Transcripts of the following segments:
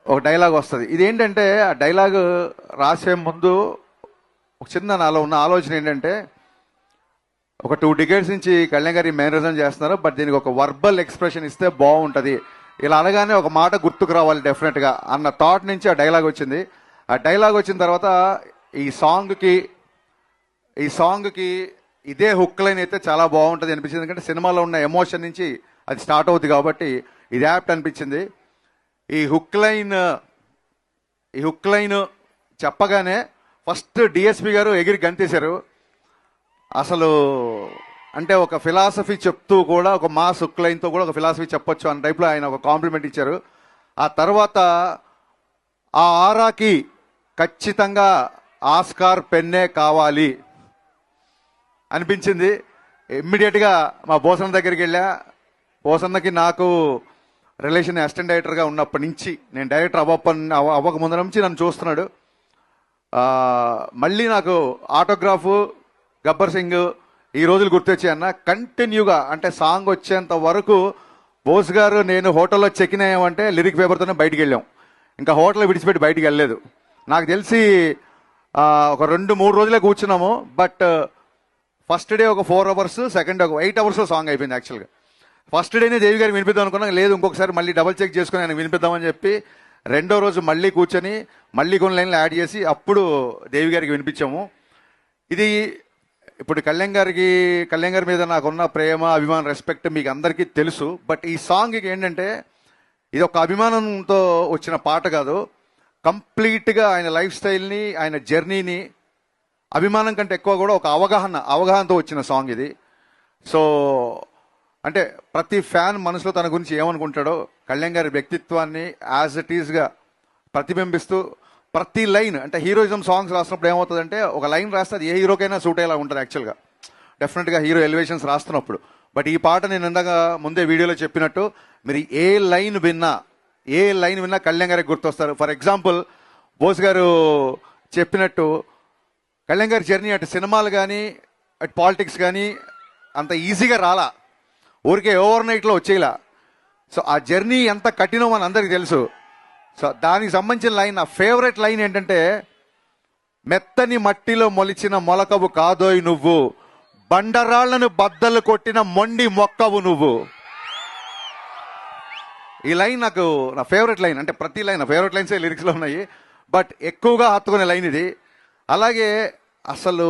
ఒక డైలాగ్ వస్తుంది. ఇదేంటంటే ఆ డైలాగ్ రాసే ముందు ఒక చిన్న నాలో ఉన్న ఆలోచన ఏంటంటే, ఒక 2 decades నుంచి కళ్యాణ్ గారి మేనరిజం చేస్తున్నారు, బట్ దీనికి ఒక వర్బల్ ఎక్స్ప్రెషన్ ఇస్తే బాగుంటుంది, ఇలా అనగానే ఒక మాట గుర్తుకు రావాలి డెఫినెట్గా అన్న థాట్ నుంచి ఆ డైలాగ్ వచ్చింది. ఆ డైలాగ్ వచ్చిన తర్వాత ఈ సాంగ్కి ఈ సాంగ్కి ఇదే హుక్ లైన్ అయితే చాలా బాగుంటుంది అనిపించింది. ఎందుకంటే సినిమాలో ఉన్న ఎమోషన్ నుంచి అది స్టార్ట్ అవుతుంది కాబట్టి ఇది యాప్ట్ అనిపించింది. ఈ హుక్ లైన్ చెప్పగానే ఫస్ట్ డిఎస్పి గారు ఎగిరి గంతేశారు. అసలు అంటే ఒక ఫిలాసఫీ చెప్తూ కూడా ఒక మాస్ హుక్ లైన్తో కూడా ఒక ఫిలాసఫీ చెప్పొచ్చు అన్న టైప్లో ఆయన ఒక కాంప్లిమెంట్ ఇచ్చారు. ఆ తర్వాత ఆ ఆరాకి ఖచ్చితంగా ఆస్కార్ పెన్నే కావాలి అనిపించింది. ఇమ్మీడియట్గా మా బోసన్న దగ్గరికి వెళ్ళా. బోసన్నకి నాకు రిలేషన్ అసిస్టెంట్ డైరెక్టర్గా ఉన్నప్పటి నుంచి, నేను డైరెక్టర్ అవ్వక ముందర నుంచి నన్ను చూస్తున్నాడు. మళ్ళీ నాకు ఆటోగ్రాఫ్ గబ్బర్ సింగ్ ఈ రోజులు గుర్తొచ్చాయన్న. కంటిన్యూగా అంటే సాంగ్ వచ్చేంత వరకు బోస్ గారు నేను హోటల్లో చెక్ ఇన్ అయ్యామంటే లిరిక్ పేపర్తోనే బయటికి వెళ్ళాం. ఇంకా హోటల్ విడిచిపెట్టి బయటికి వెళ్ళలేదు. నాకు తెలిసి ఒక 2-3 రోజులే కూర్చున్నాము. బట్ ఫస్ట్ డే ఒక 4 hours, సెకండ్ డే ఒక 8 hours సాంగ్ అయిపోయింది. యాక్చువల్గా ఫస్ట్ డేనే దేవి గారికి వినిపిద్దాం అనుకున్నాం. లేదు, ఇంకొకసారి మళ్ళీ డబల్ చెక్ చేసుకుని ఆయన వినిపిద్దామని చెప్పి రెండో రోజు మళ్ళీ కూర్చొని మళ్ళీ కొన్ని లైన్లు యాడ్ చేసి అప్పుడు దేవి గారికి వినిపించాము. ఇది ఇప్పుడు కళ్యాణ్ గారి మీద నాకున్న ప్రేమ, అభిమానం, రెస్పెక్ట్ మీకు అందరికీ తెలుసు. బట్ ఈ సాంగ్కి ఏంటంటే ఇది ఒక అభిమానంతో వచ్చిన పాట కాదు, కంప్లీట్గా ఆయన లైఫ్ స్టైల్ని, ఆయన జర్నీని, అభిమానం కంటే ఎక్కువ కూడా ఒక అవగాహనతో వచ్చిన సాంగ్ ఇది. సో అంటే ప్రతి ఫ్యాన్ మనసులో తన గురించి ఏమనుకుంటాడో కళ్యాణ్ గారి వ్యక్తిత్వాన్ని యాజ్ ఇట్ ఈస్గా ప్రతిబింబిస్తూ ప్రతి లైన్, అంటే హీరోయిజం సాంగ్స్ రాసినప్పుడు ఏమవుతుందంటే ఒక లైన్ రాస్తే అది ఏ హీరోకైనా సూట్ అయ్యేలా ఉంటుంది యాక్చువల్గా, డెఫినెట్గా హీరో ఎలివేషన్స్ రాస్తున్నప్పుడు. బట్ ఈ పాట నేను ఇందాక ముందే వీడియోలో చెప్పినట్టు మీరు ఏ లైన్ విన్నా కళ్యాణ్ గారికి గుర్తొస్తారు. ఫర్ ఎగ్జాంపుల్ బోస్ గారు చెప్పినట్టు కళ్యాణ్ గారి జర్నీ అటు సినిమాలు కానీ అటు పాలిటిక్స్ కానీ అంత ఈజీగా రాలా, ఊరికే ఓవర్ నైట్లో వచ్చేలా. సో ఆ జర్నీ ఎంత కఠినం అని అందరికీ తెలుసు. సో దానికి సంబంధించిన లైన్, నా ఫేవరెట్ లైన్ ఏంటంటే, మెత్తని మట్టిలో మొలిచిన మొలకవు కాదోయ్ నువ్వు, బండరాళ్లను బద్దలు కొట్టిన మొండి మొక్కవు నువ్వు. ఈ లైన్ నాకు నా ఫేవరెట్ లైన్. అంటే ప్రతి లైన్ నా ఫేవరెట్ లైన్సే లిరిక్స్లో ఉన్నాయి, బట్ ఎక్కువగా హత్తుకునే లైన్ ఇది. అలాగే అసలు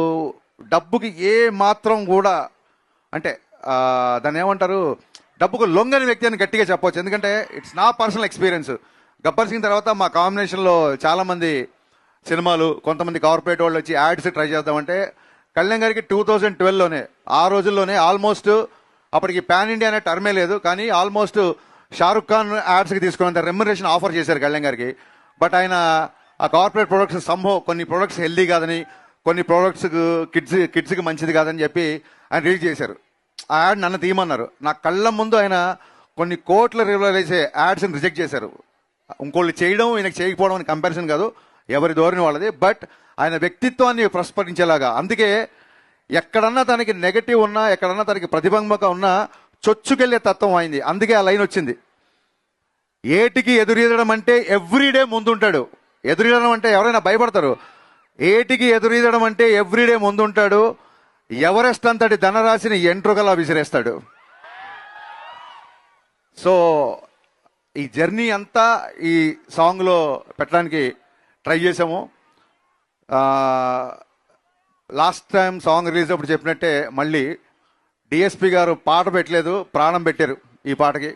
డబ్బుకి ఏ మాత్రం కూడా అంటే దాన్ని ఏమంటారు, డబ్బుకు లొంగని వ్యక్తి అని గట్టిగా చెప్పవచ్చు. ఎందుకంటే ఇట్స్ నా పర్సనల్ ఎక్స్పీరియన్స్. గబ్బర్ సింగ్ తర్వాత మా కాంబినేషన్లో చాలామంది సినిమాలు, కొంతమంది కార్పొరేట్ వాళ్ళు వచ్చి యాడ్స్ ట్రై చేద్దామంటే కళ్యాణ్ గారికి 2012లోనే, ఆ రోజుల్లోనే ఆల్మోస్ట్ అప్పటికి పాన్ ఇండియా అనే టర్మే లేదు, కానీ ఆల్మోస్ట్ షారుఖ్ ఖాన్ యాడ్స్కి తీసుకున్నంత రెమ్యునరేషన్ ఆఫర్ చేశారు కళ్యాణ్ గారికి. బట్ ఆయన ఆ కార్పొరేట్ ప్రొడక్ట్స్ కొన్ని ప్రొడక్ట్స్ హెల్దీ కాదని, కొన్ని ప్రొడక్ట్స్ కిడ్స్కి మంచిది కాదని చెప్పి ఆయన రిలీజ్ చేశారు. ఆ యాడ్ నన్ను తీయమన్నారు. నా కళ్ళ ముందు ఆయన కొన్ని కోట్ల రిలీజ్ చేసే యాడ్స్ని రిజెక్ట్ చేశారు. ఇంకోళ్ళు చేయడం ఈయనకు చేయకపోవడం అని కంపారిజన్ కాదు, ఎవరి ధోరణి వాళ్ళది. బట్ ఆయన వ్యక్తిత్వాన్ని ప్రస్ఫుటించేలాగా, అందుకే ఎక్కడన్నా తనకి నెగటివ్ ఉన్నా, ఎక్కడన్నా తనకి ప్రతిబంధక ఉన్నా చొచ్చుకెళ్లే తత్వం అయింది. అందుకే ఆ లైన్ వచ్చింది, ఏటికి ఎదురీదడం అంటే ఎవ్రీడే ముందుంటాడు. ఎదురీదడం అంటే ఎవరైనా భయపడతారు, ఏటికి ఎదురీదడం అంటే ఎవ్రీడే ముందుంటాడు, ఎవరెస్ట్ అంతటి ధనరాశిని ఎంట్రుకలా విసిరేస్తాడు. సో ఈ జర్నీ అంతా ఈ సాంగ్లో పెట్టడానికి ట్రై చేసాము. లాస్ట్ టైం సాంగ్ రిలీజ్ అప్పుడు చెప్పినట్టే మళ్ళీ డిఎస్పి గారు పాట పెట్టలేదు, ప్రాణం పెట్టారు ఈ పాటకి.